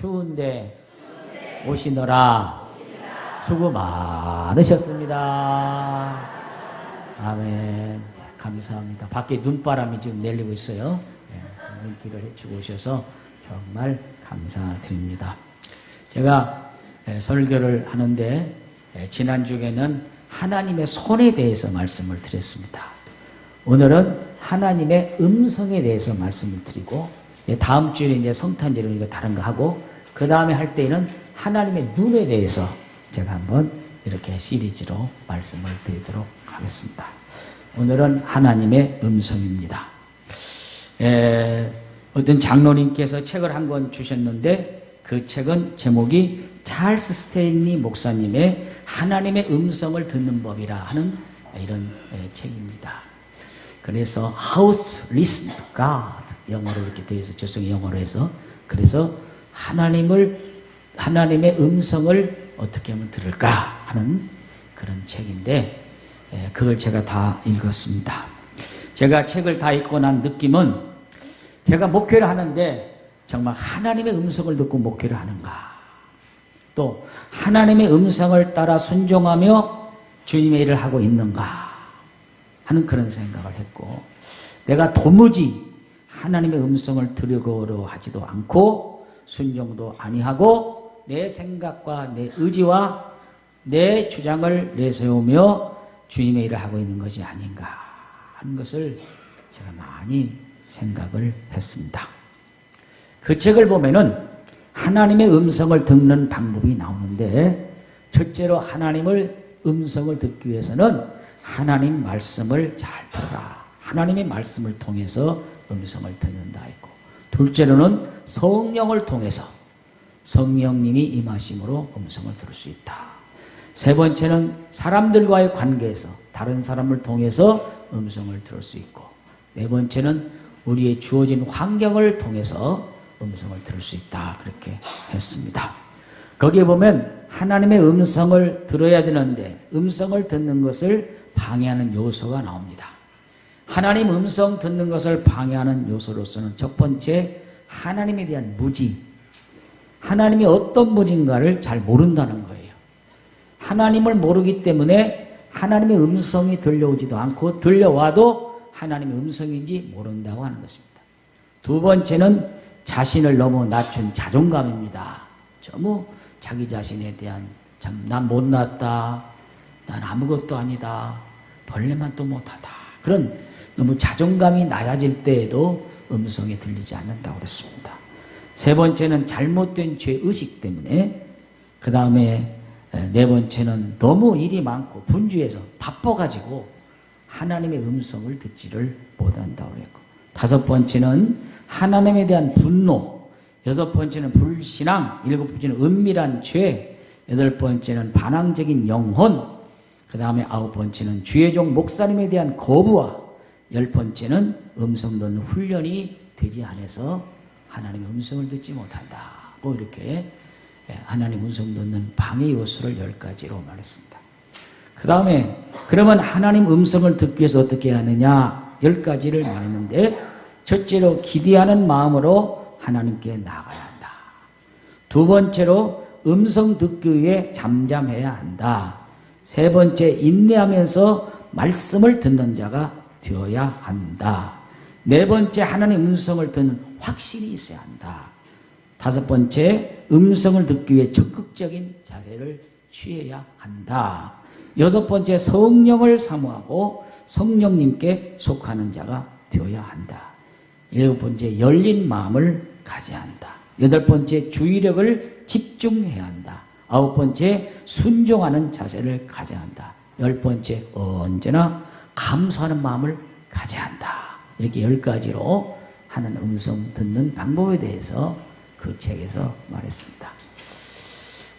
추운데 오시느라 수고 많으셨습니다. 아멘. 감사합니다. 밖에 눈바람이 지금 내리고 있어요. 눈길을 해주고 오셔서 정말 감사드립니다. 제가 설교를 하는데 지난주에는 하나님의 손에 대해서 말씀을 드렸습니다. 오늘은 하나님의 음성에 대해서 말씀을 드리고, 다음 주에 이제 성탄절이니까 다른 거 하고, 그 다음에 할 때에는 하나님의 눈에 대해서 제가 한번 이렇게 시리즈로 말씀을 드리도록 하겠습니다. 오늘은 하나님의 음성입니다. 어떤 장로님께서 책을 한 권 주셨는데, 그 책은 제목이 찰스 스탠리 목사님의 하나님의 음성을 듣는 법이라 하는 이런 책입니다. 그래서 How to Listen to God, 영어로 이렇게 되어 있어, 저승 영어로 해서. 그래서 하나님의 음성을 어떻게 하면 들을까 하는 그런 책인데, 그걸 제가 다 읽었습니다. 제가 책을 다 읽고 난 느낌은, 제가 목회를 하는데 정말 하나님의 음성을 듣고 목회를 하는가, 또 하나님의 음성을 따라 순종하며 주님의 일을 하고 있는가 하는 그런 생각을 했고, 내가 도무지 하나님의 음성을 들으려고 하지도 않고 순종도 아니하고 내 생각과 내 의지와 내 주장을 내세우며 주님의 일을 하고 있는 것이 아닌가 하는 것을 제가 많이 생각을 했습니다. 그 책을 보면은 하나님의 음성을 듣는 방법이 나오는데, 첫째로 하나님의 음성을 듣기 위해서는 하나님 말씀을 잘 들어라. 하나님의 말씀을 통해서 음성을 듣는다 했고, 둘째로는 성령을 통해서 성령님이 임하심으로 음성을 들을 수 있다. 세 번째는 사람들과의 관계에서 다른 사람을 통해서 음성을 들을 수 있고, 네 번째는 우리의 주어진 환경을 통해서 음성을 들을 수 있다. 그렇게 했습니다. 거기에 보면 하나님의 음성을 들어야 되는데 음성을 듣는 것을 방해하는 요소가 나옵니다. 하나님 음성 듣는 것을 방해하는 요소로서는 첫 번째, 하나님에 대한 무지. 하나님이 어떤 분인가를 잘 모른다는 거예요. 하나님을 모르기 때문에 하나님의 음성이 들려오지도 않고, 들려와도 하나님의 음성인지 모른다고 하는 것입니다. 두 번째는 자신을 너무 낮춘 자존감입니다. 너무 자기 자신에 대한, 참 난 못났다, 난 아무것도 아니다, 벌레만 또 못하다, 그런 너무 자존감이 낮아질 때에도 음성이 들리지 않는다고 그랬습니다. 세 번째는 잘못된 죄의식 때문에, 그 다음에 네 번째는 너무 일이 많고 분주해서 바빠가지고 하나님의 음성을 듣지를 못한다고 그랬고, 다섯 번째는 하나님에 대한 분노, 여섯 번째는 불신앙, 일곱 번째는 은밀한 죄, 여덟 번째는 반항적인 영혼, 그 다음에 아홉 번째는 주의 종 목사님에 대한 거부와, 열 번째는 음성 듣는 훈련이 되지 않아서 하나님의 음성을 듣지 못한다고, 이렇게 하나님 음성 듣는 방해 요소를 10가지로 말했습니다. 그 다음에 그러면 하나님 음성을 듣기 위해서 어떻게 하느냐, 10가지를 말했는데, 첫째로 기대하는 마음으로 하나님께 나아가야 한다. 두 번째로 음성 듣기 위해 잠잠해야 한다. 세 번째, 인내하면서 말씀을 듣는 자가 되어야 한다. 네 번째, 하나님 음성을 듣는 확신이 있어야 한다. 다섯 번째, 음성을 듣기 위해 적극적인 자세를 취해야 한다. 여섯 번째, 성령을 사모하고 성령님께 속하는 자가 되어야 한다. 일곱 번째, 열린 마음을 가져야 한다. 여덟 번째, 주의력을 집중해야 한다. 아홉 번째, 순종하는 자세를 가져야 한다. 열 번째, 언제나 감사하는 마음을 가져야 한다. 이렇게 10가지로 하는 음성 듣는 방법에 대해서 그 책에서 말했습니다.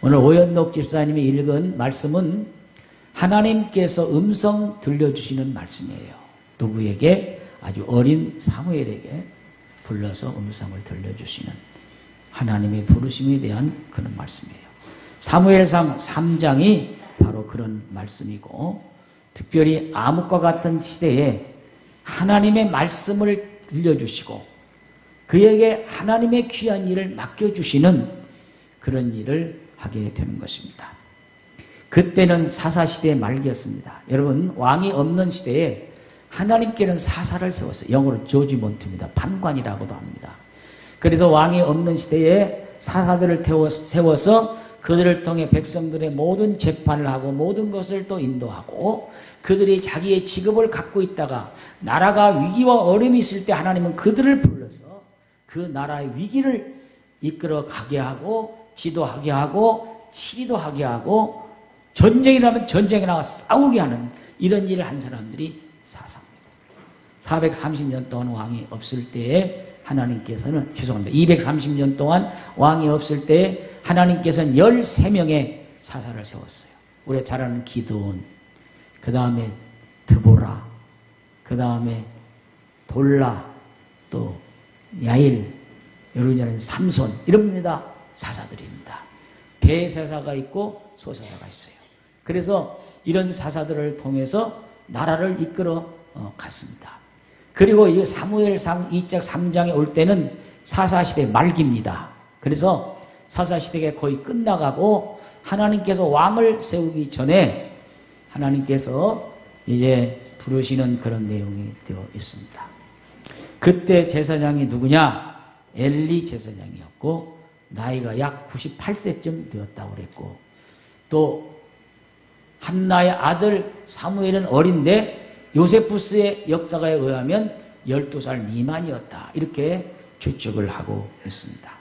오늘 오연록 집사님이 읽은 말씀은 하나님께서 음성 들려주시는 말씀이에요. 누구에게? 아주 어린 사무엘에게 불러서 음성을 들려주시는 하나님의 부르심에 대한 그런 말씀이에요. 사무엘상 3장이 바로 그런 말씀이고, 특별히 암흑과 같은 시대에 하나님의 말씀을 들려주시고 그에게 하나님의 귀한 일을 맡겨주시는 그런 일을 하게 되는 것입니다. 그때는 사사시대의 말기였습니다. 여러분, 왕이 없는 시대에 하나님께는 사사를 세웠어요. 영어로 저지먼트입니다. 판관이라고도 합니다. 그래서 왕이 없는 시대에 사사들을 세워서 그들을 통해 백성들의 모든 재판을 하고 모든 것을 또 인도하고, 그들이 자기의 직업을 갖고 있다가 나라가 위기와 어려움이 있을 때 하나님은 그들을 불러서 그 나라의 위기를 이끌어 가게 하고, 지도하게 하고, 치료하게 하고, 전쟁이 나면 전쟁에 나가 싸우게 하는 이런 일을 한 사람들이 사사입니다. 430년 동안 왕이 없을 때에 하나님께서는, 죄송합니다, 230년 동안 왕이 없을 때에 하나님께서는 13명의 사사를 세웠어요. 우리가 잘 아는 기드온, 그 다음에 드보라, 그 다음에 돌라, 또 야일, 여러분이 아는 삼손, 이런 분이 다 사사들입니다. 대사사가 있고 소사사가 있어요. 그래서 이런 사사들을 통해서 나라를 이끌어 갔습니다. 그리고 이제 사무엘상 2장 3장에 올 때는 사사시대 말기입니다. 그래서 사사시대가 거의 끝나가고 하나님께서 왕을 세우기 전에 하나님께서 이제 부르시는 그런 내용이 되어 있습니다. 그때 제사장이 누구냐? 엘리 제사장이었고 나이가 약 98세쯤 되었다고 그랬고, 또 한나의 아들 사무엘은 어린데 요세푸스의 역사가에 의하면 12살 미만이었다, 이렇게 추측을 하고 있습니다.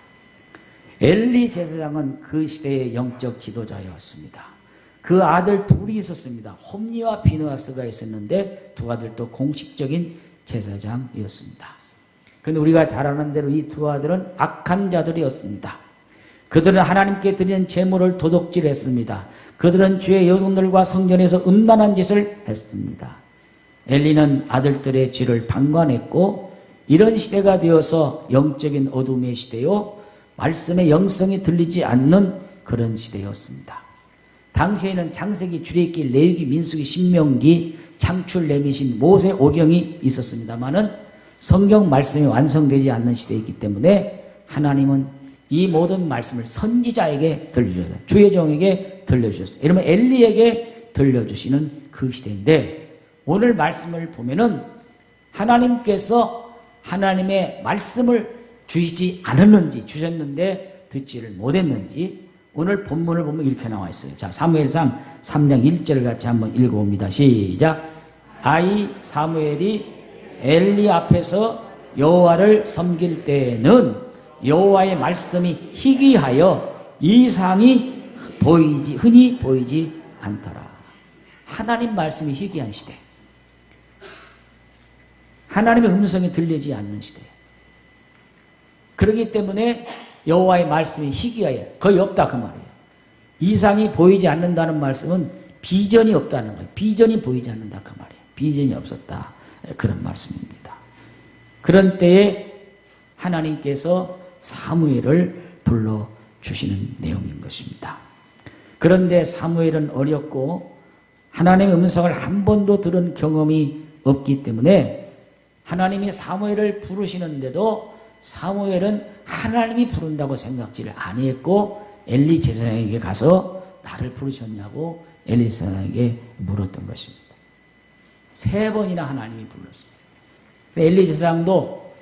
엘리 제사장은 그 시대의 영적 지도자였습니다. 그 아들 둘이 있었습니다. 홈니와 비느하스가 있었는데 두 아들도 공식적인 제사장이었습니다. 그런데 우리가 잘 아는 대로 이 두 아들은 악한 자들이었습니다. 그들은 하나님께 드리는 제물을 도둑질했습니다. 그들은 주의 여종들과 성전에서 음란한 짓을 했습니다. 엘리는 아들들의 죄를 방관했고, 이런 시대가 되어서 영적인 어둠의 시대요, 말씀의 영성이 들리지 않는 그런 시대였습니다. 당시에는 창세기, 출애굽기, 레위기, 민수기, 신명기, 창출, 레미신, 모세, 오경이 있었습니다마는 성경 말씀이 완성되지 않는 시대이기 때문에 하나님은 이 모든 말씀을 선지자에게 들려주셨어요. 주의 종에게 들려주셨어요. 이러면 엘리에게 들려주시는 그 시대인데, 오늘 말씀을 보면은 하나님께서 하나님의 말씀을 주시지 않았는지, 주셨는데 듣지를 못했는지, 오늘 본문을 보면 이렇게 나와 있어요. 자, 사무엘상 3장 1절을 같이 한번 읽어봅니다. 시작. 아이 사무엘이 엘리 앞에서 여호와를 섬길 때에는 여호와의 말씀이 희귀하여 이상이 흔히 보이지 않더라. 하나님 말씀이 희귀한 시대, 하나님의 음성이 들리지 않는 시대. 그렇기 때문에 여호와의 말씀이 희귀하여 거의 없다, 그 말이에요. 이상이 보이지 않는다는 말씀은 비전이 없다는 거예요. 비전이 보이지 않는다, 그 말이에요. 비전이 없었다, 그런 말씀입니다. 그런 때에 하나님께서 사무엘을 불러주시는 내용인 것입니다. 그런데 사무엘은 어렸고 하나님의 음성을 한 번도 들은 경험이 없기 때문에 하나님이 사무엘을 부르시는데도 사무엘은 하나님이 부른다고 생각지를 아니했고, 엘리 제사장에게 가서 나를 부르셨냐고 엘리 제사장에게 물었던 것입니다. 3번이나 하나님이 불렀습니다. 엘리 제사장도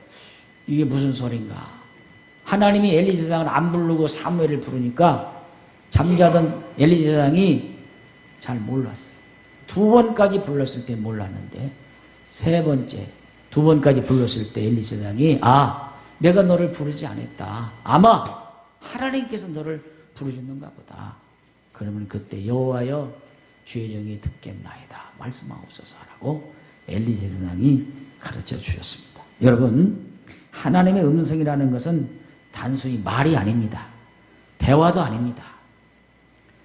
이게 무슨 소린가? 하나님이 엘리 제사장을 안 부르고 사무엘을 부르니까 잠자던 엘리 제사장이 잘 몰랐어요. 2번까지 불렀을 때 몰랐는데 3번째, 2번까지 불렀을 때 엘리 제사장이 내가 너를 부르지 않았다. 아마 하나님께서 너를 부르셨는가 보다. 그러면 그때 여호와여 주의 종이 듣겠나이다. 말씀하옵소서 하라고 엘리 제사장이 가르쳐 주셨습니다. 여러분, 하나님의 음성이라는 것은 단순히 말이 아닙니다. 대화도 아닙니다.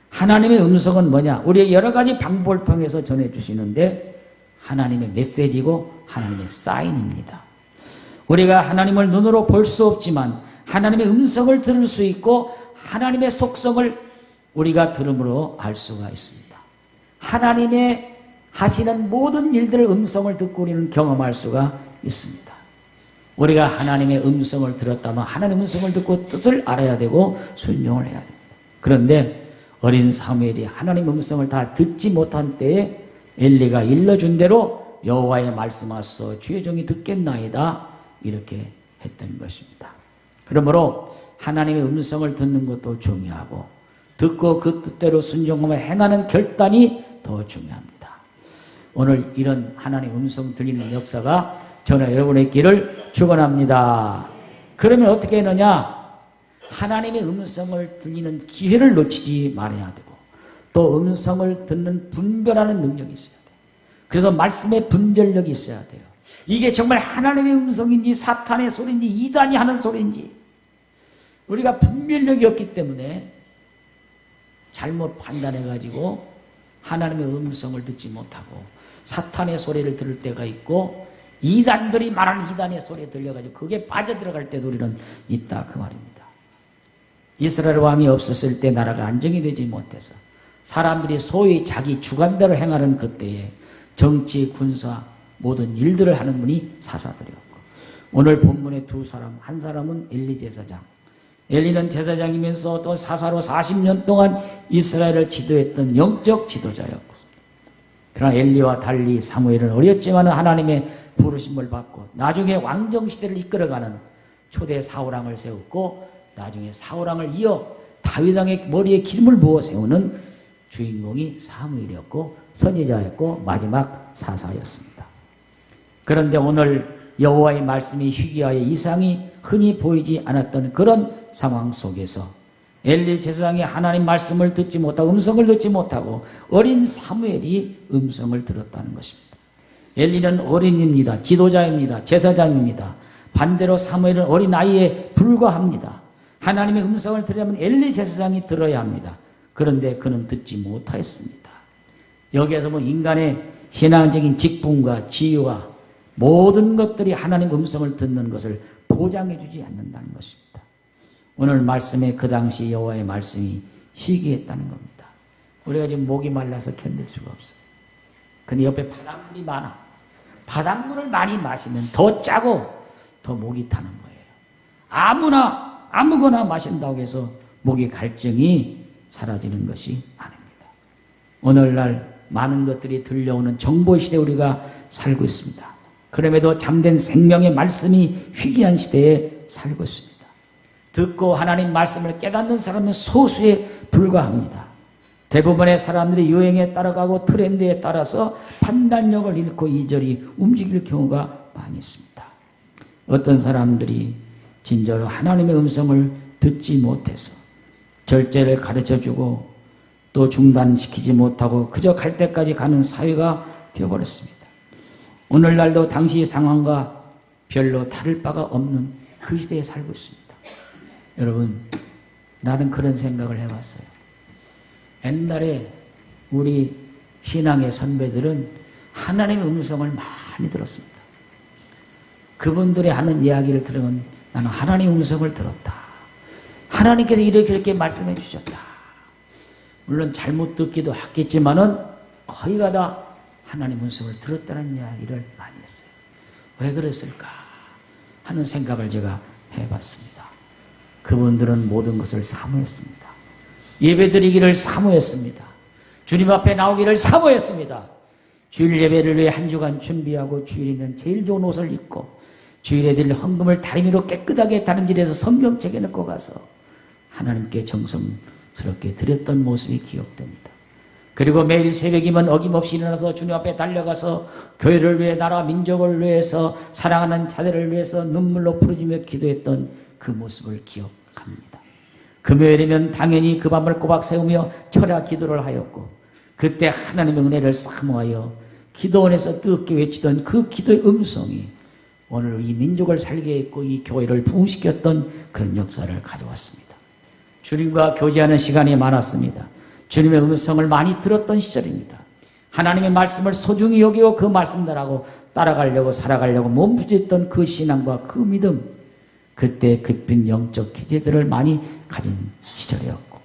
하나님의 음성은 뭐냐? 우리의 여러 가지 방법을 통해서 전해주시는데 하나님의 메시지고 하나님의 사인입니다. 우리가 하나님을 눈으로 볼 수 없지만 하나님의 음성을 들을 수 있고 하나님의 속성을 우리가 들음으로 알 수가 있습니다. 하나님의 하시는 모든 일들의 음성을 듣고 우리는 경험할 수가 있습니다. 우리가 하나님의 음성을 들었다면 하나님의 음성을 듣고 뜻을 알아야 되고 순종을 해야 됩니다. 그런데 어린 사무엘이 하나님의 음성을 다 듣지 못한 때에 엘리가 일러준 대로 여호와의 말씀하소서 주의 종이 듣겠나이다 이렇게 했던 것입니다. 그러므로 하나님의 음성을 듣는 것도 중요하고 듣고 그 뜻대로 순종하며 행하는 결단이 더 중요합니다. 오늘 이런 하나님의 음성 들리는 역사가 저는 여러분의 길을 축원합니다. 그러면 어떻게 하느냐? 하나님의 음성을 들리는 기회를 놓치지 말아야 되고 또 음성을 듣는 분별하는 능력이 있어야 돼요. 그래서 말씀의 분별력이 있어야 돼요. 이게 정말 하나님의 음성인지 사탄의 소리인지 이단이 하는 소리인지 우리가 분별력이 없기 때문에 잘못 판단해가지고 하나님의 음성을 듣지 못하고 사탄의 소리를 들을 때가 있고 이단들이 말하는 이단의 소리에 들려가지고 그게 빠져들어갈 때도 우리는 있다 그 말입니다. 이스라엘 왕이 없었을 때 나라가 안정이 되지 못해서 사람들이 소위 자기 주관대로 행하는 그때에 정치, 군사 모든 일들을 하는 분이 사사들이었고 오늘 본문의 두 사람 한 사람은 엘리 제사장 엘리는 제사장이면서 또 사사로 40년 동안 이스라엘을 지도했던 영적 지도자였습니다. 그러나 엘리와 달리 사무엘은 어렸지만 하나님의 부르심을 받고 나중에 왕정시대를 이끌어가는 초대 사울왕을 세웠고 나중에 사울왕을 이어 다윗왕의 머리에 기름을 부어 세우는 주인공이 사무엘이었고 선지자였고 마지막 사사였습니다. 그런데 오늘 여호와의 말씀이 희귀하여 이상이 흔히 보이지 않았던 그런 상황 속에서 엘리 제사장이 하나님 말씀을 듣지 못하고 음성을 듣지 못하고 어린 사무엘이 음성을 들었다는 것입니다. 엘리는 어린입니다. 지도자입니다. 제사장입니다. 반대로 사무엘은 어린 아이에 불과합니다. 하나님의 음성을 들으려면 엘리 제사장이 들어야 합니다. 그런데 그는 듣지 못하였습니다. 여기에서 인간의 신앙적인 직분과 지위와 모든 것들이 하나님 음성을 듣는 것을 보장해 주지 않는다는 것입니다. 오늘 말씀에 그 당시 여호와의 말씀이 희귀했다는 겁니다. 우리가 지금 목이 말라서 견딜 수가 없어요. 근데 옆에 바닷물이 많아. 바닷물을 많이 마시면 더 짜고 더 목이 타는 거예요. 아무거나 마신다고 해서 목의 갈증이 사라지는 것이 아닙니다. 오늘날 많은 것들이 들려오는 정보시대에 우리가 살고 있습니다. 그럼에도 잠든 생명의 말씀이 희귀한 시대에 살고 있습니다. 듣고 하나님 말씀을 깨닫는 사람은 소수에 불과합니다. 대부분의 사람들이 유행에 따라가고 트렌드에 따라서 판단력을 잃고 이리저리 움직일 경우가 많이 있습니다. 어떤 사람들이 진짜로 하나님의 음성을 듣지 못해서 절제를 가르쳐주고 또 중단시키지 못하고 그저 갈 때까지 가는 사회가 되어버렸습니다. 오늘날도 당시 상황과 별로 다를 바가 없는 그 시대에 살고 있습니다. 여러분, 나는 그런 생각을 해봤어요. 옛날에 우리 신앙의 선배들은 하나님의 음성을 많이 들었습니다. 그분들이 하는 이야기를 들으면 나는 하나님의 음성을 들었다. 하나님께서 이렇게 말씀해 주셨다. 물론 잘못 듣기도 했겠지만은 거의가 다 하나님의 음성을 들었다는 이야기를 많이 했어요. 왜 그랬을까 하는 생각을 제가 해봤습니다. 그분들은 모든 것을 사모했습니다. 예배드리기를 사모했습니다. 주님 앞에 나오기를 사모했습니다. 주일 예배를 위해 한 주간 준비하고 주일이면 제일 좋은 옷을 입고 주일에 드릴 헌금을 다리미로 깨끗하게 다림질해서 성경책에 넣고 가서 하나님께 정성스럽게 드렸던 모습이 기억됩니다. 그리고 매일 새벽이면 어김없이 일어나서 주님 앞에 달려가서 교회를 위해 나라 민족을 위해서 사랑하는 자들을 위해서 눈물로 부르짖며 기도했던 그 모습을 기억합니다. 금요일이면 당연히 그 밤을 꼬박 세우며 철야 기도를 하였고 그때 하나님의 은혜를 사모하여 기도원에서 뜨겁게 외치던 그 기도의 음성이 오늘 이 민족을 살게 했고 이 교회를 부흥시켰던 그런 역사를 가져왔습니다. 주님과 교제하는 시간이 많았습니다. 주님의 음성을 많이 들었던 시절입니다. 하나님의 말씀을 소중히 여기고 그 말씀들하고 따라가려고 살아가려고 몸부림쳤던 그 신앙과 그 믿음, 그때 깊은 영적 기제들을 많이 가진 시절이었고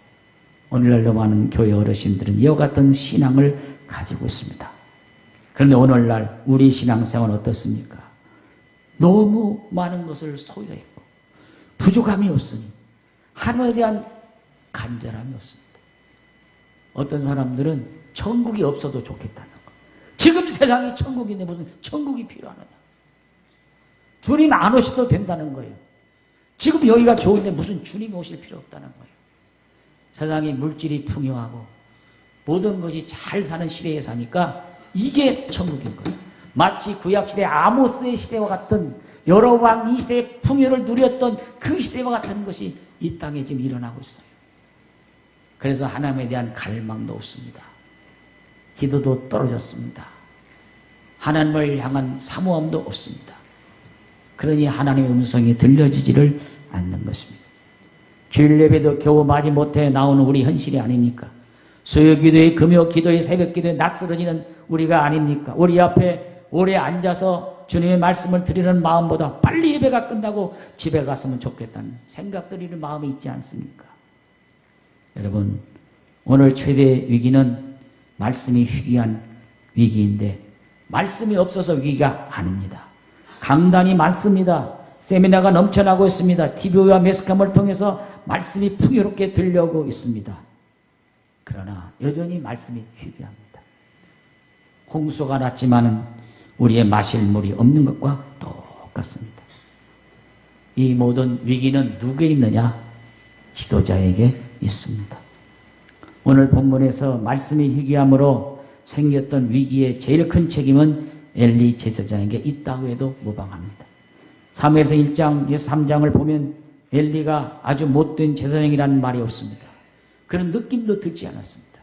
오늘날도 많은 교회 어르신들은 이와 같은 신앙을 가지고 있습니다. 그런데 오늘날 우리 신앙생활은 어떻습니까? 너무 많은 것을 소유했고 부족함이 없으니 하나님에 대한 간절함이 없습니다. 어떤 사람들은 천국이 없어도 좋겠다는 거. 지금 세상이 천국인데 무슨 천국이 필요하느냐. 주님 안 오셔도 된다는 거예요. 지금 여기가 좋은데 무슨 주님이 오실 필요 없다는 거예요. 세상에 물질이 풍요하고 모든 것이 잘 사는 시대에 사니까 이게 천국인 거예요. 마치 구약시대 아모스의 시대와 같은 여러 왕 이 시대의 풍요를 누렸던 그 시대와 같은 것이 이 땅에 지금 일어나고 있어요. 그래서 하나님에 대한 갈망도 없습니다. 기도도 떨어졌습니다. 하나님을 향한 사모함도 없습니다. 그러니 하나님의 음성이 들려지지를 않는 것입니다. 주일 예배도 겨우 맞이 못해 나오는 우리 현실이 아닙니까? 수요 기도에 금요 기도에 새벽 기도에 낯설어지는 우리가 아닙니까? 우리 앞에 오래 앉아서 주님의 말씀을 드리는 마음보다 빨리 예배가 끝나고 집에 갔으면 좋겠다는 생각들이 마음이 있지 않습니까? 여러분, 오늘 최대 위기는 말씀이 희귀한 위기인데 말씀이 없어서 위기가 아닙니다. 강단이 많습니다. 세미나가 넘쳐나고 있습니다. TV와 매스컴을 통해서 말씀이 풍요롭게 들려오고 있습니다. 그러나 여전히 말씀이 희귀합니다. 홍수가 났지만 우리의 마실 물이 없는 것과 똑같습니다. 이 모든 위기는 누구에 있느냐? 지도자에게 있습니다. 오늘 본문에서 말씀이 희귀함으로 생겼던 위기의 제일 큰 책임은 엘리 제사장에게 있다고 해도 무방합니다. 사무엘서 1장, 3장을 보면 엘리가 아주 못된 제사장이라는 말이 없습니다. 그런 느낌도 들지 않았습니다.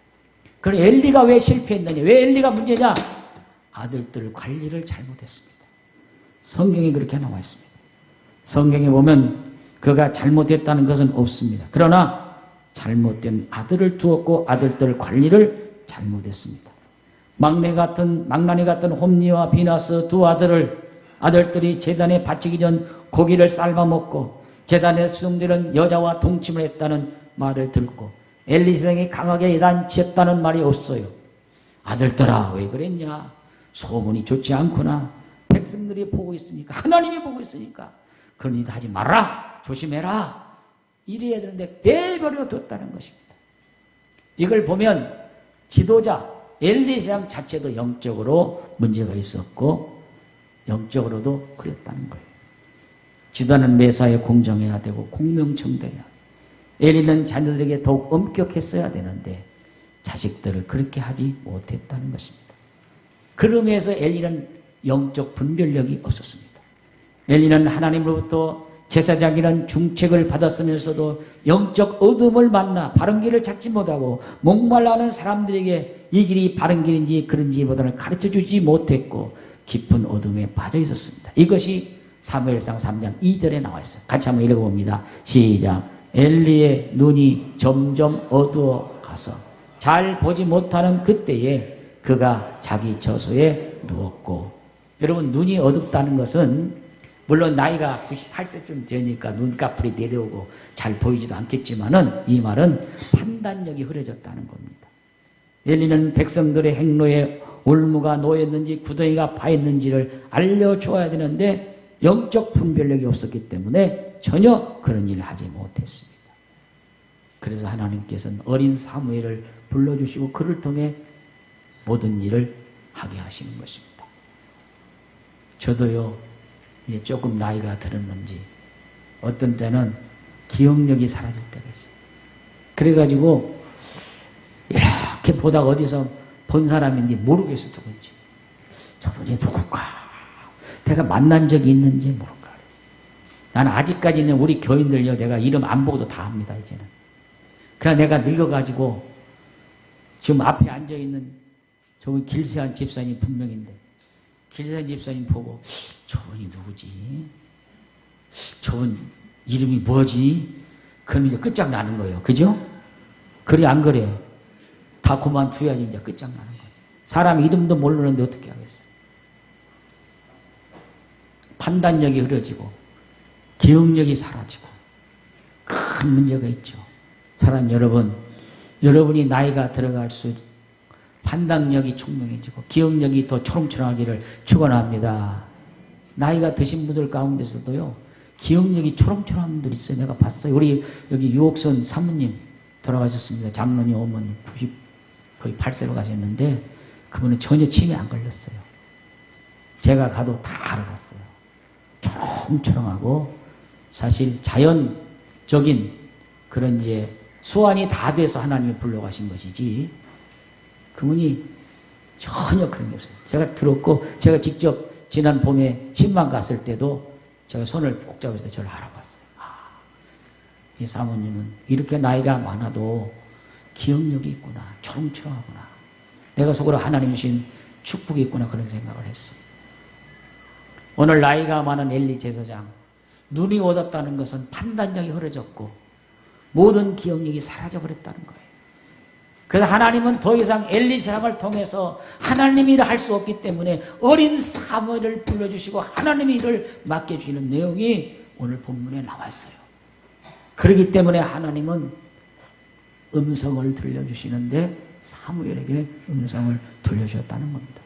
그럼 엘리가 왜 실패했느냐? 왜 엘리가 문제냐? 아들들 관리를 잘못했습니다. 성경에 그렇게 나와 있습니다. 성경에 보면 그가 잘못했다는 것은 없습니다. 그러나 잘못된 아들을 두었고 아들들 관리를 잘못했습니다. 막내니 같은 홈리와 비나스 두 아들들이 제단에 바치기 전 고기를 삶아 먹고 제단에 수용되는 여자와 동침을 했다는 말을 듣고 엘리 제사장이 강하게 야단치었다는 말이 없어요. 아들들아 왜 그랬냐? 소문이 좋지 않구나. 백성들이 보고 있으니까 하나님이 보고 있으니까 그런 일 하지 말아라. 조심해라. 이래야 되는데 내버려 뒀다는 것입니다. 이걸 보면 지도자 엘리 제사장 자체도 영적으로 문제가 있었고 영적으로도 그랬다는 거예요. 지도자는 매사에 공정해야 되고 공명청대해야 돼요. 엘리는 자녀들에게 더욱 엄격했어야 되는데 자식들을 그렇게 하지 못했다는 것입니다. 그러면서 엘리는 영적 분별력이 없었습니다. 엘리는 하나님으로부터 제사장이라는 중책을 받았으면서도 영적 어둠을 만나 바른 길을 찾지 못하고 목말라하는 사람들에게 이 길이 바른 길인지 그런지보다는 가르쳐주지 못했고 깊은 어둠에 빠져 있었습니다. 이것이 사무엘상 3장 2절에 나와 있어요. 같이 한번 읽어봅니다. 시작. 엘리의 눈이 점점 어두워 가서 잘 보지 못하는 그때에 그가 자기 저소에 누웠고. 여러분, 눈이 어둡다는 것은 물론 나이가 98세쯤 되니까 눈꺼풀이 내려오고 잘 보이지도 않겠지만은 이 말은 판단력이 흐려졌다는 겁니다. 엘리는 백성들의 행로에 올무가 놓였는지 구덩이가 파였는지를 알려줘야 되는데 영적 분별력이 없었기 때문에 전혀 그런 일을 하지 못했습니다. 그래서 하나님께서는 어린 사무엘을 불러주시고 그를 통해 모든 일을 하게 하시는 것입니다. 저도요, 조금 나이가 들었는지 어떤 때는 기억력이 사라질 때가 있어요. 그래가지고 이렇게 보다가 어디서 본 사람인지 모르겠어. 누군지. 저분이 누굴까? 내가 만난 적이 있는지 모를까? 나는 아직까지는 우리 교인들요, 내가 이름 안 보고도 다 압니다. 이제는. 그러나 내가 늙어가지고 지금 앞에 앉아있는 저분 길세한 집사님 분명인데 길세한 집사님 보고 저분이 누구지? 저분 이름이 뭐지? 그러면 이제 끝장나는 거예요. 그죠? 그래 안 그래? 다 그만둬야지 이제 끝장나는 거죠. 사람 이름도 모르는데 어떻게 하겠어요? 판단력이 흐려지고 기억력이 사라지고 큰 문제가 있죠. 사랑 여러분, 여러분이 나이가 들어갈수록 판단력이 총명해지고 기억력이 더 초롱초롱하기를 축원합니다. 나이가 드신 분들 가운데서도요, 기억력이 초롱초롱한 분들 있어요. 내가 봤어요. 우리 여기 유옥선 사모님 돌아가셨습니다. 장로님 어머니 90, 거의 8세로 가셨는데 그분은 전혀 치매 안 걸렸어요. 제가 가도 다 알아봤어요. 초롱초롱하고 사실 자연적인 그런 이제 수완이 다 돼서 하나님이 불러가신 것이지 그분이 전혀 그런 게 없어요. 제가 들었고 제가 직접 지난 봄에 신방 갔을 때도 제가 손을 꼭 잡아서 저를 알아봤어요. 이 사모님은 이렇게 나이가 많아도 기억력이 있구나. 초롱초롱하구나. 내가 속으로 하나님 주신 축복이 있구나 그런 생각을 했어요. 오늘 나이가 많은 엘리 제사장 눈이 어둡다는 것은 판단력이 흐려졌고 모든 기억력이 사라져버렸다는 거예요. 그래서 하나님은 더 이상 엘리 제사장을 통해서 하나님의 일을 할 수 없기 때문에 어린 사무엘을 불러주시고 하나님의 일을 맡겨주시는 내용이 오늘 본문에 나와 있어요. 그렇기 때문에 하나님은 음성을 들려주시는데 사무엘에게 음성을 들려주셨다는 겁니다.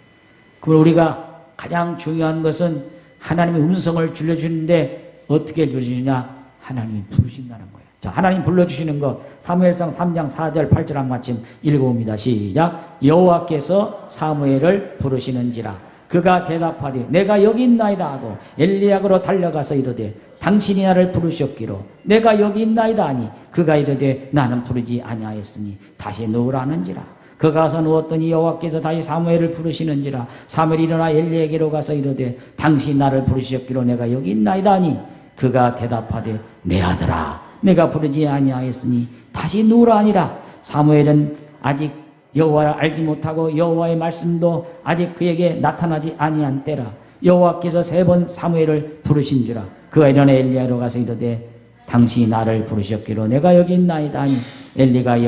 그걸 우리가 가장 중요한 것은 하나님의 음성을 들려주는데 어떻게 들려주느냐? 하나님이 부르신다는 거예요. 자, 하나님 불러주시는 거 사무엘상 3장 4절 8절 한 마침 읽어봅니다. 시작. 여호와께서 사무엘을 부르시는지라 그가 대답하되 내가 여기 있나이다 하고 엘리야로 달려가서 이르되 당신이 나를 부르셨기로 내가 여기 있나이다 하니 그가 이르되 나는 부르지 아니하였으니 다시 누우라는지라. 그가 가서 누웠더니 여호와께서 다시 사무엘을 부르시는지라. 사무엘이 일어나 엘리에게로 가서 이르되 당신이 나를 부르셨기로 내가 여기 있나이다 하니 그가 대답하되 내 아들아 내가 부르지 아니하였으니 다시 누우라 하니라. 사무엘은 아직 여호와를 알지 못하고 여호와의 말씀도 아직 그에게 나타나지 아니한 때라. 여호와께서 3번 사무엘을 부르신지라. 그가 일어나 엘리야로 가서 이르되 당신이 나를 부르셨기로 내가 여기 있나이다 하니 엘리가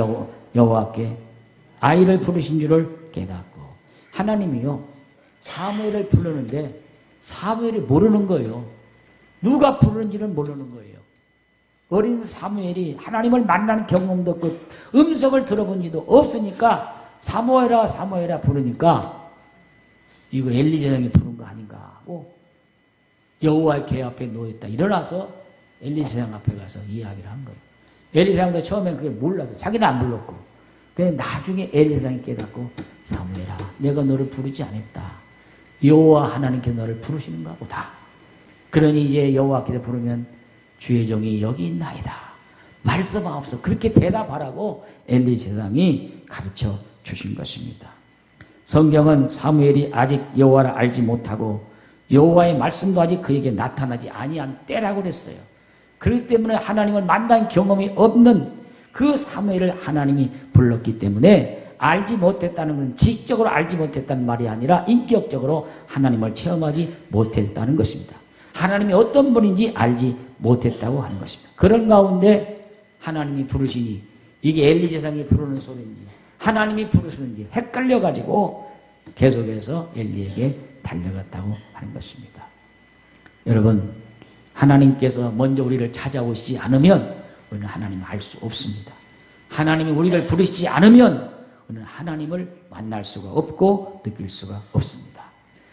여호와께 아이를 부르신 줄을 깨닫고. 하나님이요 사무엘을 부르는데 사무엘이 모르는 거예요. 누가 부르는지는 모르는 거예요. 어린 사무엘이 하나님을 만나는 경험도 없고 음성을 들어본 지도 없으니까 사무엘아 사무엘아 부르니까 이거 엘리 제사장이 부른 거 아닌가 하고 여호와의 궤 앞에 누워있다 일어나서 엘리 제사장 앞에 가서 이야기를 한 거예요. 엘리 제사장도 처음엔 그게 몰라서 자기는 안 불렀고 근데 나중에 엘리 제사장이 깨닫고 사무엘아 내가 너를 부르지 않았다. 여호와 하나님께서 너를 부르시는가 보다. 그러니 이제 여호와께서 부르면 주의 종이 여기 있나이다. 말씀하옵소서. 그렇게 대답하라고 엘리 제사장이 가르쳐 주신 것입니다. 성경은 사무엘이 아직 여호와를 알지 못하고 여호와의 말씀도 아직 그에게 나타나지 아니한 때라고 그랬어요. 그렇기 때문에 하나님을 만난 경험이 없는 그 사무엘을 하나님이 불렀기 때문에 알지 못했다는 건 지식적으로 알지 못했다는 말이 아니라 인격적으로 하나님을 체험하지 못했다는 것입니다. 하나님이 어떤 분인지 알지 못했다고 하는 것입니다. 그런 가운데 하나님이 부르시니 이게 엘리 제사장이 부르는 소리인지 하나님이 부르시는지 헷갈려가지고 계속해서 엘리에게 달려갔다고 하는 것입니다. 여러분 하나님께서 먼저 우리를 찾아오시지 않으면 우리는 하나님을 알 수 없습니다. 하나님이 우리를 부르시지 않으면 우리는 하나님을 만날 수가 없고 느낄 수가 없습니다.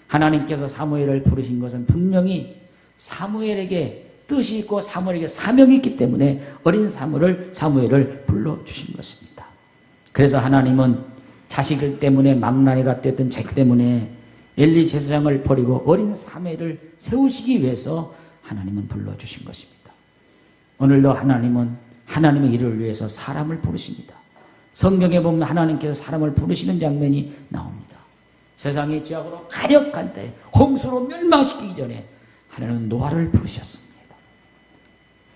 하나님께서 사무엘을 부르신 것은 분명히 사무엘에게 뜻이 있고 사무엘에게 사명이 있기 때문에 어린 사무엘을 불러주신 것입니다. 그래서 하나님은 자식들 때문에 망나니가 됐던 자식 때문에 엘리 제사장을 버리고 어린 사무엘을 세우시기 위해서 하나님은 불러주신 것입니다. 오늘도 하나님은 하나님의 일을 위해서 사람을 부르십니다. 성경에 보면 하나님께서 사람을 부르시는 장면이 나옵니다. 세상의 죄악으로 가력한 때에 홍수로 멸망시키기 전에 하나님은 노아를 부르셨습니다.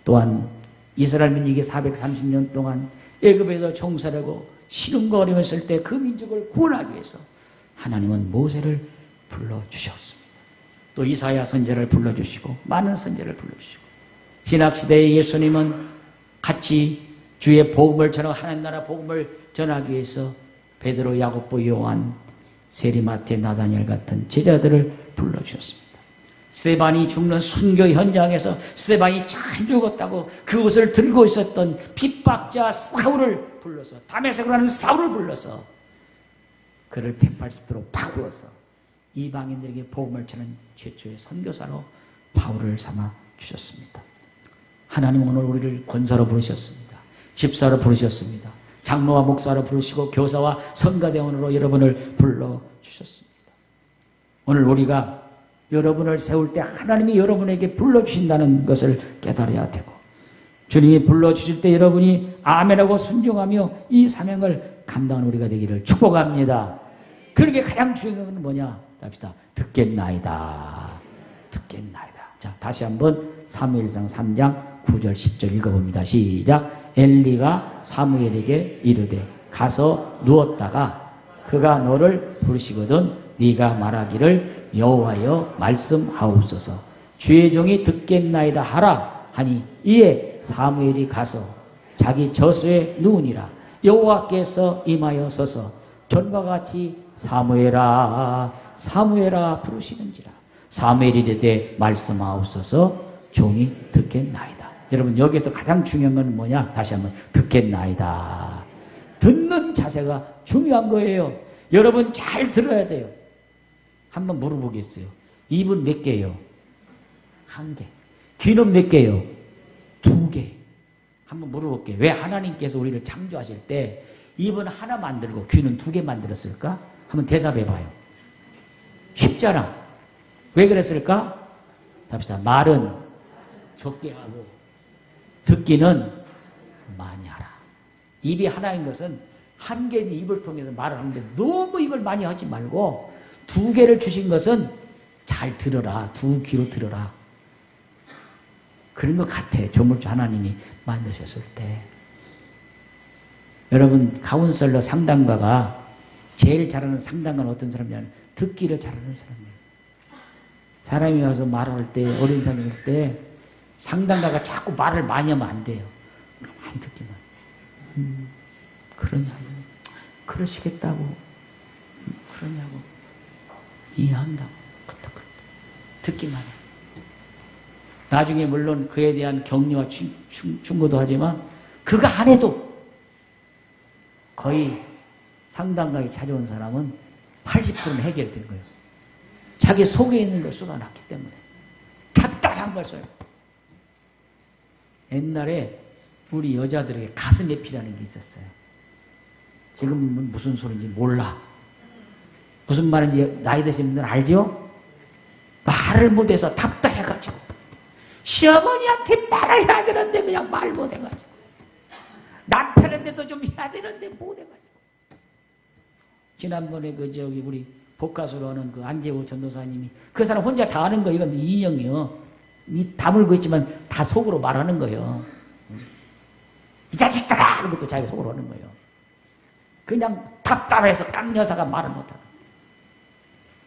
또한 이스라엘 민족이 430년 동안 애굽에서 종살하고 시름과 어려움을 쓸 때 그 민족을 구원하기 위해서 하나님은 모세를 불러주셨습니다. 또 이사야 선지자를 불러주시고 많은 선지자를 불러주시고 신학시대의 예수님은 같이 주의 복음을 전하고 하나님 나라 복음을 전하기 위해서 베드로, 야고보, 요한, 세리마테, 나다니엘 같은 제자들을 불러주셨습니다. 스데반이 죽는 순교 현장에서 스데반이 잘 죽었다고 그것을 들고 있었던 핍박자 사울을 불러서 다메섹으로 하는 사울을 불러서 그를 180도로 바꾸어서 이방인들에게 복음을 전하는 최초의 선교사로 바울을 삼아 주셨습니다. 하나님은 오늘 우리를 권사로 부르셨습니다. 집사로 부르셨습니다. 장로와 목사로 부르시고 교사와 성가대원으로 여러분을 불러주셨습니다. 오늘 우리가 여러분을 세울 때 하나님이 여러분에게 불러주신다는 것을 깨달아야 되고, 주님이 불러주실 때 여러분이 아멘하고 순종하며 이 사명을 감당하는 우리가 되기를 축복합니다. 그렇게 가장 중요한 건 뭐냐? 답시다. 듣겠나이다. 듣겠나이다. 자, 다시 한번 사무엘상 3장 9절 10절 읽어봅니다. 시작. 엘리가 사무엘에게 이르되 가서 누웠다가 그가 너를 부르시거든 네가 말하기를 여호와여 말씀하옵소서. 주의 종이 듣겠나이다 하라 하니 이에 사무엘이 가서 자기 저수에 누우니라. 여호와께서 임하여 서서 전과 같이 사무엘아 사무엘아 부르시는지라. 사무엘이 이르되 말씀하옵소서. 종이 듣겠나이다. 여러분, 여기에서 가장 중요한 건 뭐냐? 다시 한번 듣겠나이다. 듣는 자세가 중요한 거예요. 여러분 잘 들어야 돼요. 한번 물어보겠어요. 입은 몇 개예요? 1개. 귀는 몇 개예요? 2개. 한번 물어볼게요. 왜 하나님께서 우리를 창조하실 때 입은 하나 만들고 귀는 2개 만들었을까? 한번 대답해 봐요. 쉽잖아. 왜 그랬을까? 답시다. 말은 적게 하고 듣기는 많이 하라. 입이 하나인 것은 1개의 입을 통해서 말을 하는데 너무 이걸 많이 하지 말고 2개를 주신 것은 잘 들어라. 2귀로 들어라. 그런 것 같아. 조물주 하나님이 만드셨을 때. 여러분, 카운셀러 상담가가 제일 잘하는 상담가는 어떤 사람이냐면 듣기를 잘하는 사람이에요. 사람이 와서 말할 때, 어린 사람이 할 때 상담가가 자꾸 말을 많이 하면 안 돼요. 많이 듣기만. 그러냐고. 그러시겠다고. 그러냐고. 이해한다고. 그렇다. 듣기만 해. 나중에 물론 그에 대한 격려와 충고도 하지만 그가 안 해도 거의 상담가에 찾아온 사람은 80%는 해결된 거예요. 자기 속에 있는 걸 쏟아놨기 때문에. 답답한 걸 써요. 옛날에 우리 여자들에게 가슴 에피라는 게 있었어요. 지금은 무슨 소리인지 몰라. 무슨 말인지 나이 드신 분들은 알죠? 말을 못해서 답답해가지고 시어머니한테 말을 해야 되는데 그냥 말 못해가지고 남편한테도 좀 해야 되는데 못해가지고. 지난번에 우리 복가수로 하는 그 안재호 전도사님이 그 사람 혼자 다 하는 거. 이건 인형이요. 다물고 있지만 다 속으로 말하는 거예요. 이 자식들아! 그러고 자기가 속으로 하는 거예요. 그냥 답답해서 깡여사가 말을 못하고.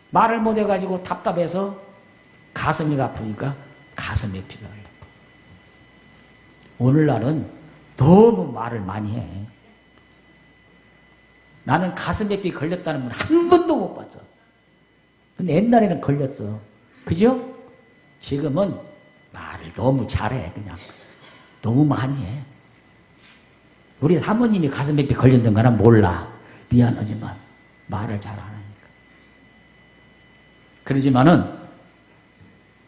말을 못해가지고 답답해서 가슴이 아프니까 가슴에 피가 흘려. 오늘날은 너무 말을 많이 해. 나는 가슴에 피 걸렸다는 분 한 번도 못 봤어. 근데 옛날에는 걸렸어. 그죠? 지금은 말을 너무 잘해. 그냥 너무 많이 해. 우리 사모님이 가슴에 피 걸렸던 거는 몰라. 미안하지만 말을 잘 안 하니까. 그러지만은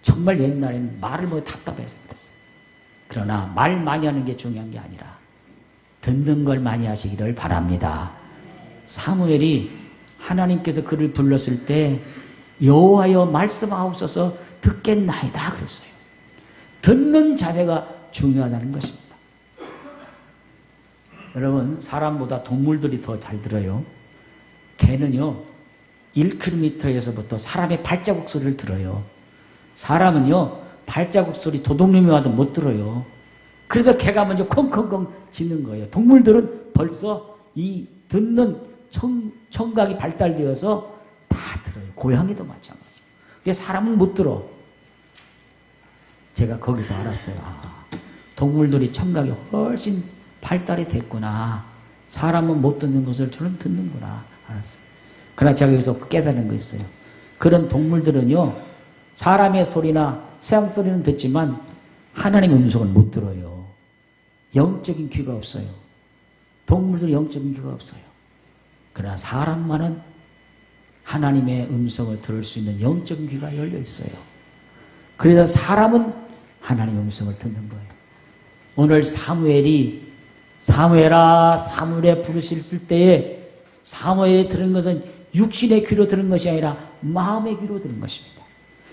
정말 옛날에는 말을 못 답답해서 그랬어요. 그러나 말 많이 하는 게 중요한 게 아니라 듣는 걸 많이 하시기를 바랍니다. 사무엘이 하나님께서 그를 불렀을 때 여호와여 말씀하옵소서 듣겠나이다 그랬어요. 듣는 자세가 중요하다는 것입니다. 여러분, 사람보다 동물들이 더 잘 들어요. 개는요 1km에서부터 사람의 발자국 소리를 들어요. 사람은요 발자국 소리 도둑놈이 와도 못 들어요. 그래서 개가 먼저 콩콩콩 짖는 거예요. 동물들은 벌써 이 듣는 청각이 발달되어서 다 들어요. 고양이도 마찬가지고. 근데 사람은 못 들어. 제가 거기서 알았어요. 동물들이 청각이 훨씬 발달이 됐구나. 사람은 못 듣는 것을 저는 듣는구나. 알았어요. 그러나 제가 여기서 깨달은 거 있어요. 그런 동물들은요 사람의 소리나 세상 소리는 듣지만 하나님의 음성을 못 들어요. 영적인 귀가 없어요. 동물들은 영적인 귀가 없어요. 그러나 사람만은 하나님의 음성을 들을 수 있는 영적 귀가 열려 있어요. 그래서 사람은 하나님의 음성을 듣는 거예요. 오늘 사무엘이 사무엘아 사무엘에 부르셨을 때에 사무엘이 들은 것은 육신의 귀로 들은 것이 아니라 마음의 귀로 들은 것입니다.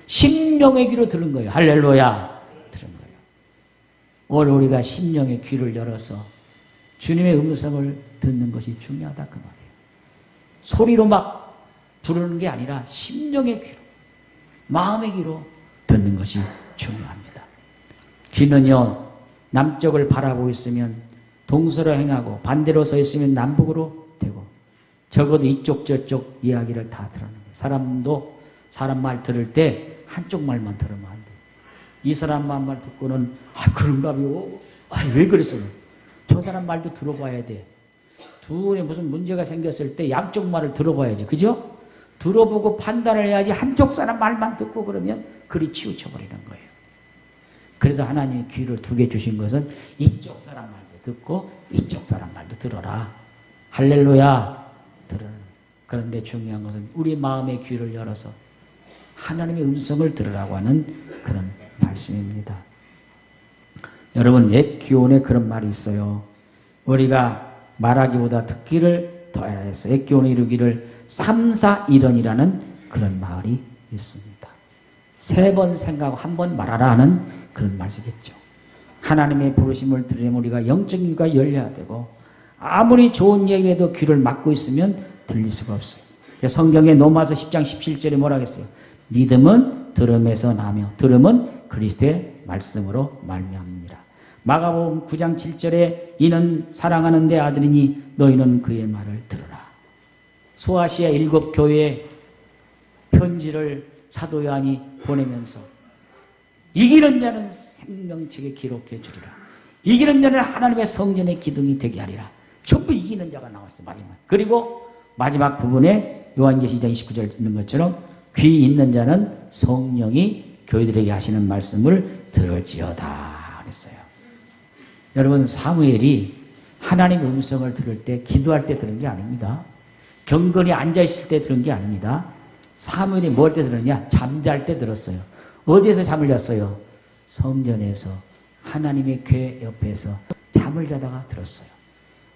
심령의 귀로 들은 거예요. 할렐루야. 들은 거예요. 오늘 우리가 심령의 귀를 열어서 주님의 음성을 듣는 것이 중요하다 그 말이에요. 소리로 막 부르는 게 아니라 심령의 귀로, 마음의 귀로 듣는 것이 중요합니다. 귀는요, 남쪽을 바라보고 있으면 동서로 행하고 반대로 서 있으면 남북으로 되고 적어도 이쪽 저쪽 이야기를 다 들어는 거예요. 사람도 사람 말 들을 때 한쪽 말만 들으면 안 돼요. 이 사람 말 듣고는 그런가 봐요. 왜 그랬어요? 저 사람 말도 들어봐야 돼. 둘이 무슨 문제가 생겼을 때 양쪽 말을 들어봐야지. 그죠? 들어보고 판단을 해야지 한쪽 사람 말만 듣고 그러면 그리 치우쳐버리는 거예요. 그래서 하나님이 귀를 두 개 주신 것은 이쪽 사람 말도 듣고 이쪽 사람 말도 들어라. 할렐루야. 들어라. 그런데 중요한 것은 우리 마음의 귀를 열어서 하나님의 음성을 들으라고 하는 그런 말씀입니다. 여러분, 옛 기원에 그런 말이 있어요. 우리가 말하기보다 듣기를 더해라 해서 옛 기원에 이루기를 3, 4, 1원이라는 그런 말이 있습니다. 3번 생각하고 1번 말하라 하는 그런 말이겠죠. 하나님의 부르심을 들으면 우리가 영적 귀가 열려야 되고 아무리 좋은 얘기를 해도 귀를 막고 있으면 들릴 수가 없어요. 성경에 로마서 10장 17절에 뭐라고 했어요? 믿음은 들음에서 나며 들음은 그리스도의 말씀으로 말미암느니라. 마가복음 9장 7절에 이는 사랑하는 내 아들이니 너희는 그의 말을 들으라. 소아시아 7 교회에 편지를 사도 요한이 보내면서 이기는 자는 생명책에 기록해 주리라. 이기는 자는 하나님의 성전의 기둥이 되게 하리라. 전부 이기는 자가 나왔어요. 마지막. 그리고 마지막 부분에 요한계시 2장 29절 있는 것처럼 귀 있는 자는 성령이 교회들에게 하시는 말씀을 들을지어다 그랬어요. 여러분, 사무엘이 하나님의 음성을 들을 때 기도할 때 들은 게 아닙니다. 경건히 앉아있을 때 들은 게 아닙니다. 사무엘이 뭘 때 들었냐? 잠잘 때 들었어요. 어디에서 잠을 잤어요? 성전에서 하나님의 궤 옆에서 잠을 자다가 들었어요.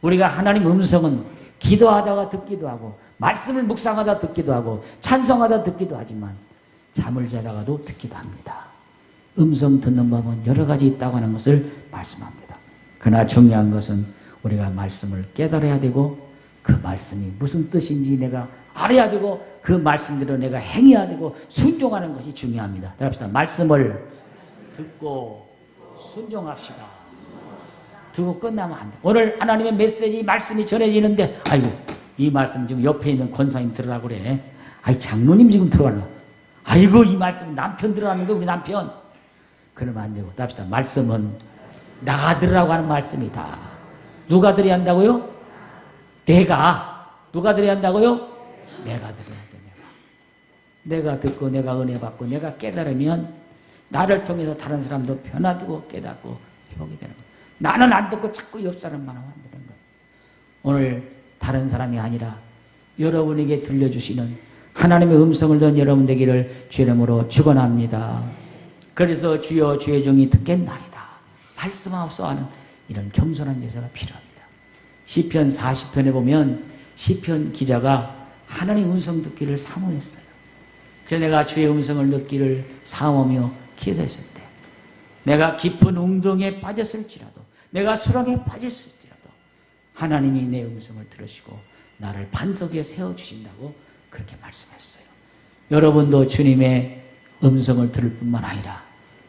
우리가 하나님 음성은 기도하다가 듣기도 하고 말씀을 묵상하다 듣기도 하고 찬송하다 듣기도 하지만 잠을 자다가도 듣기도 합니다. 음성 듣는 법은 여러 가지 있다고 하는 것을 말씀합니다. 그러나 중요한 것은 우리가 말씀을 깨달아야 되고 그 말씀이 무슨 뜻인지 내가 알아야 되고 그 말씀대로 내가 행해야 되고 순종하는 것이 중요합니다. 따라합시다. 말씀을 듣고 순종합시다. 듣고 끝나면 안 돼. 오늘 하나님의 메시지 말씀이 전해지는데 아이고 이 말씀 지금 옆에 있는 권사님 들으라고 그래. 아이 장로님 지금 들어가나. 아이고 이 말씀 남편 들어가는 거 우리 남편. 그러면 안 되고 답시다. 말씀은 나가 들으라고 하는 말씀이다. 누가 들어야 한다고요? 내가. 누가 들어야 한다고요? 내가 들어야 돼. 내가 듣고 내가 은혜 받고 내가 깨달으면 나를 통해서 다른 사람도 변화되고 깨닫고 회복이 되는 거예요. 나는 안 듣고 자꾸 옆 사람만 하면 안 되는 거예요. 오늘 다른 사람이 아니라 여러분에게 들려주시는 하나님의 음성을 듣는 여러분 되기를 주의 이름으로 축원합니다. 그래서 주여 주의 종이 듣겠나이다. 말씀하옵소서 하는 이런 겸손한 제사가 필요합니다. 시편 40편에 보면 시편 기자가 하나님 음성 듣기를 사모했어요. 그래서 내가 주의 음성을 듣기를 사모하며 기도했을 때 내가 깊은 웅덩이에 빠졌을지라도 내가 수렁에 빠졌을지라도 하나님이 내 음성을 들으시고 나를 반석 위에 세워주신다고 그렇게 말씀했어요. 여러분도 주님의 음성을 들을 뿐만 아니라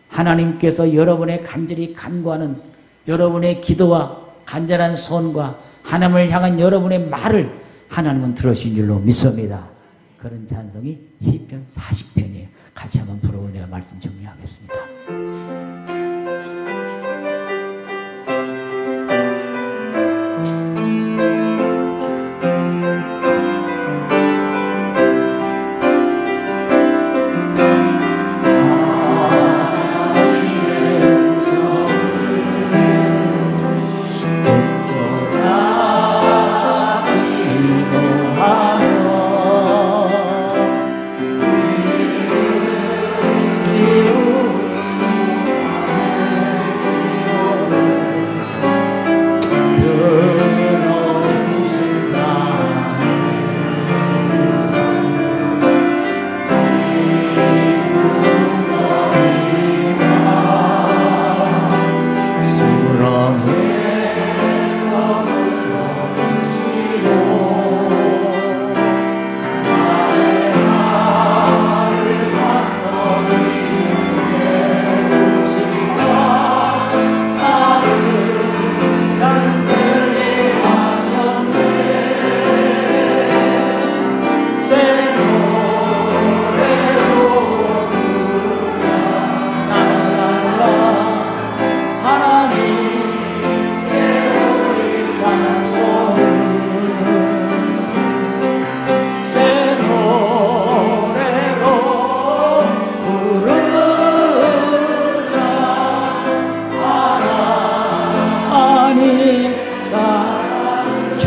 하나님께서 여러분의 간절히 간구하는 여러분의 기도와 간절한 소원과 하나님을 향한 여러분의 말을 하나님은 들으신 줄로 믿습니다. 그런 찬송이 시편 40편이에요. 같이 한번 부르고 내가 말씀 정리하겠습니다.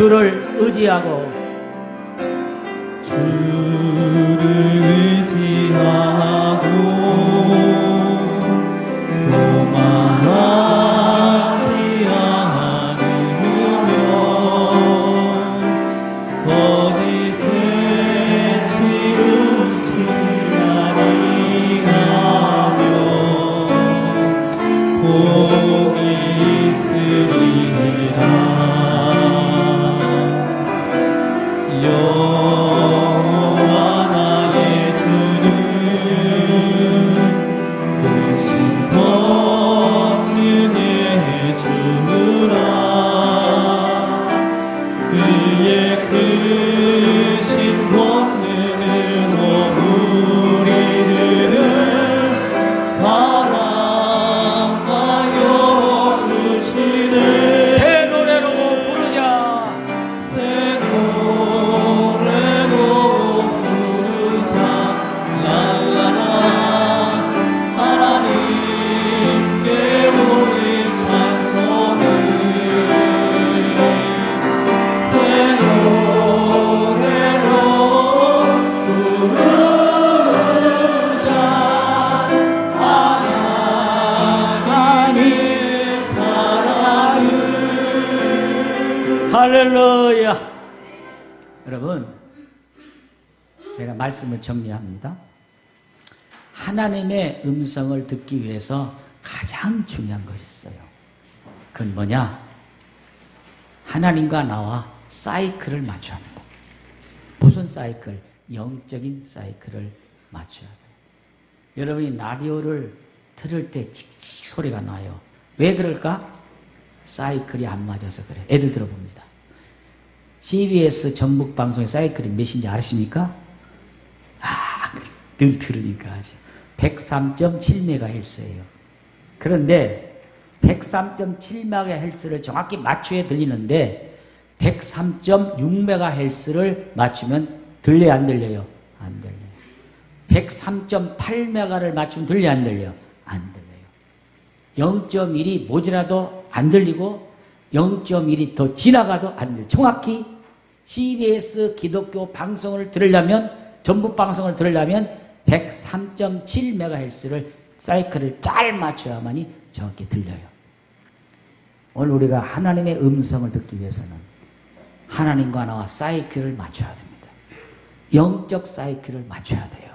주를 의지하고 주를 의지하고 교만하지 않으며 거짓을 치운 충만히 가며 복이 있으리라. 여호와 나의 주는 크신 권능의 주라. 그의 크신 권능으로 우리들을 사랑하여 주시네. 새 노래로 부르자. 새 노래로 부르자. 랄라라. 하나님께 올릴 찬송을 새 노래로 부르자. 하나님의 사랑을. 할렐루야. 여러분, 제가 말씀을 정리합니다. 하나님의 음성을 듣기 위해서 가장 중요한 것이 있어요. 그건 뭐냐? 하나님과 나와 사이클을 맞춰야 합니다. 무슨 사이클? 영적인 사이클을 맞춰야 돼요. 여러분이 라디오를 들을 때 칙칙 소리가 나요. 왜 그럴까? 사이클이 안 맞아서 그래. 예를 들어봅니다. CBS 전북 방송의 사이클이 몇인지 아십니까? 늘 들으니까 아죠. 103.7MHz예요. 그런데 103.7MHz를 정확히 맞춰야 들리는데 103.6MHz를 맞추면 들려요, 안 들려요? 안 들려요. 103.8MHz를 맞추면 들려요, 안 들려요? 안 들려요. 0.1이 모자라도 안 들리고 0.1이 더 지나가도 안 들려요. 정확히 CBS 기독교 방송을 들으려면, 전북 방송을 들으려면 103.7MHz를 사이클을 잘 맞춰야만이 정확히 들려요. 오늘 우리가 하나님의 음성을 듣기 위해서는 하나님과 나와 사이클을 맞춰야 됩니다. 영적 사이클을 맞춰야 돼요.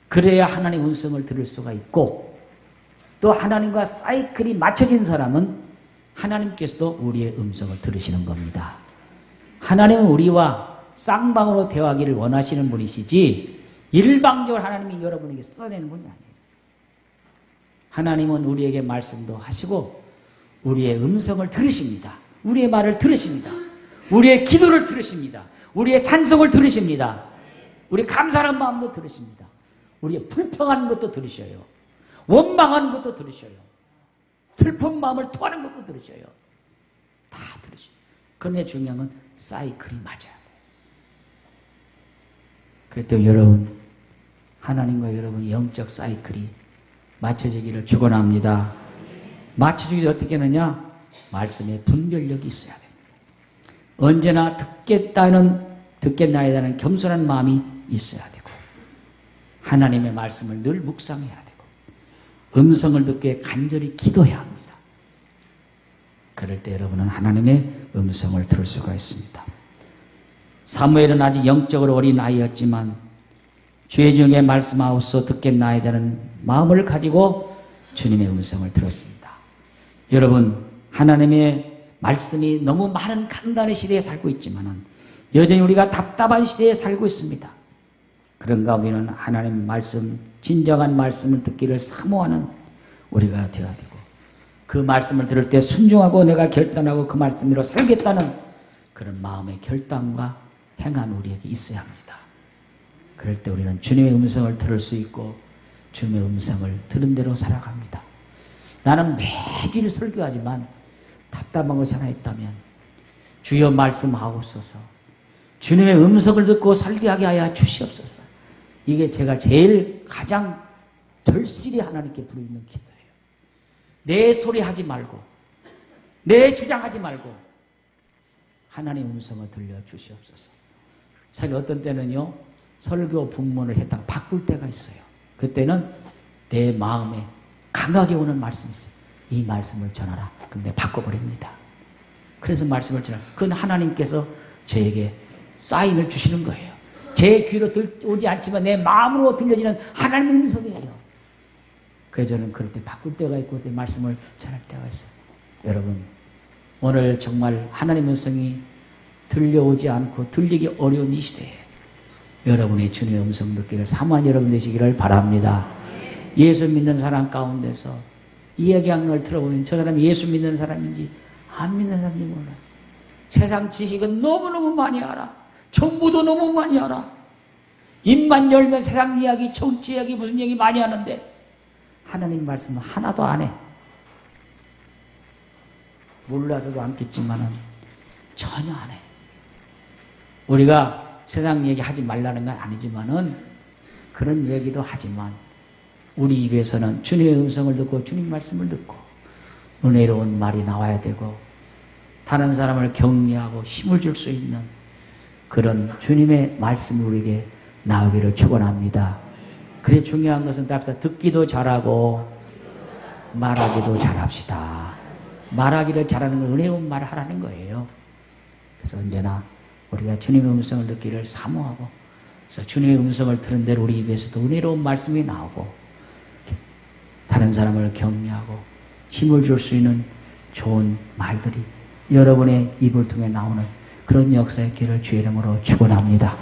그래야 하나님의 음성을 들을 수가 있고, 또 하나님과 사이클이 맞춰진 사람은 하나님께서도 우리의 음성을 들으시는 겁니다. 하나님은 우리와 쌍방으로 대화하기를 원하시는 분이시지 일방적으로 하나님이 여러분에게 써내는 분이 아니에요. 하나님은 우리에게 말씀도 하시고 우리의 음성을 들으십니다. 우리의 말을 들으십니다. 우리의 기도를 들으십니다. 우리의 찬송을 들으십니다. 우리 감사하는 마음도 들으십니다. 우리의 불평하는 것도 들으셔요. 원망하는 것도 들으셔요. 슬픈 마음을 토하는 것도 들으셔요. 다 들으셔요. 그런데 중요한 건 사이클이 맞아야 돼요. 그랬더니 여러분, 하나님과 여러분 영적 사이클이 맞춰지기를 축원합니다. 맞춰지기 어떻게 하느냐? 말씀에 분별력이 있어야 됩니다. 언제나 듣겠나이다는 겸손한 마음이 있어야 되고, 하나님의 말씀을 늘 묵상해야 되고, 음성을 듣게 간절히 기도해야 합니다. 그럴 때 여러분은 하나님의 음성을 들을 수가 있습니다. 사무엘은 아직 영적으로 어린 아이였지만 주의 종에게 말씀하옵소 듣겠나이다는 마음을 가지고 주님의 음성을 들었습니다. 여러분, 하나님의 말씀이 너무 많은 간단한 시대에 살고 있지만 여전히 우리가 답답한 시대에 살고 있습니다. 그런가 우리는 하나님 말씀, 진정한 말씀을 듣기를 사모하는 우리가 되어야 되고, 그 말씀을 들을 때 순종하고 내가 결단하고 그 말씀으로 살겠다는 그런 마음의 결단과 행함 우리에게 있어야 합니다. 그럴 때 우리는 주님의 음성을 들을 수 있고 주님의 음성을 들은 대로 살아갑니다. 나는 매주일 설교하지만 답답한 것이 하나 있다면 주여 말씀하옵소서, 주님의 음성을 듣고 설교하게 하여 주시옵소서. 이게 제가 제일 가장 절실히 하나님께 부르짖는 기도예요. 내 소리 하지 말고, 내 주장하지 말고 하나님 음성을 들려주시옵소서. 사실 어떤 때는요, 설교 북문을 했다가 바꿀 때가 있어요. 그때는 내 마음에 강하게 오는 말씀이 있어요. 이 말씀을 전하라. 그럼 내가 바꿔버립니다. 그래서 말씀을 전하라. 그건 하나님께서 저에게 사인을 주시는 거예요. 제 귀로 오지 않지만 내 마음으로 들려지는 하나님의 음성이에요. 그래서 저는 그럴 때 바꿀 때가 있고 그때 말씀을 전할 때가 있어요. 여러분, 오늘 정말 하나님의 음성이 들려오지 않고 들리기 어려운 이 시대에 여러분이 주님의 음성 듣기를 사모한 여러분 되시기를 바랍니다. 예수 믿는 사람 가운데서 이야기한 걸 들어보면 저 사람이 예수 믿는 사람인지 안 믿는 사람인지 몰라요. 세상 지식은 너무너무 많이 알아. 정보도 너무 많이 알아. 입만 열면 세상 이야기, 정치 이야기, 무슨 얘기 많이 하는데 하나님 말씀은 하나도 안 해. 몰라서도 않겠지만은 전혀 안 해. 우리가 세상 얘기 하지 말라는 건 아니지만은 그런 얘기도 하지만 우리 입에서는 주님의 음성을 듣고 주님 말씀을 듣고 은혜로운 말이 나와야 되고 다른 사람을 격려하고 힘을 줄 수 있는 그런 주님의 말씀이 우리에게 나오기를 축원합니다. 그래 중요한 것은 듣기도 잘하고 말하기도 잘합시다. 말하기를 잘하는 건 은혜로운 말을 하라는 거예요. 그래서 언제나 우리가 주님의 음성을 듣기를 사모하고 그래서 주님의 음성을 들은 대로 우리 입에서도 은혜로운 말씀이 나오고 다른 사람을 격려하고 힘을 줄 수 있는 좋은 말들이 여러분의 입을 통해 나오는 그런 역사의 길을 주의 이름으로 축원합니다.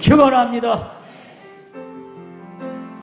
축원합니다.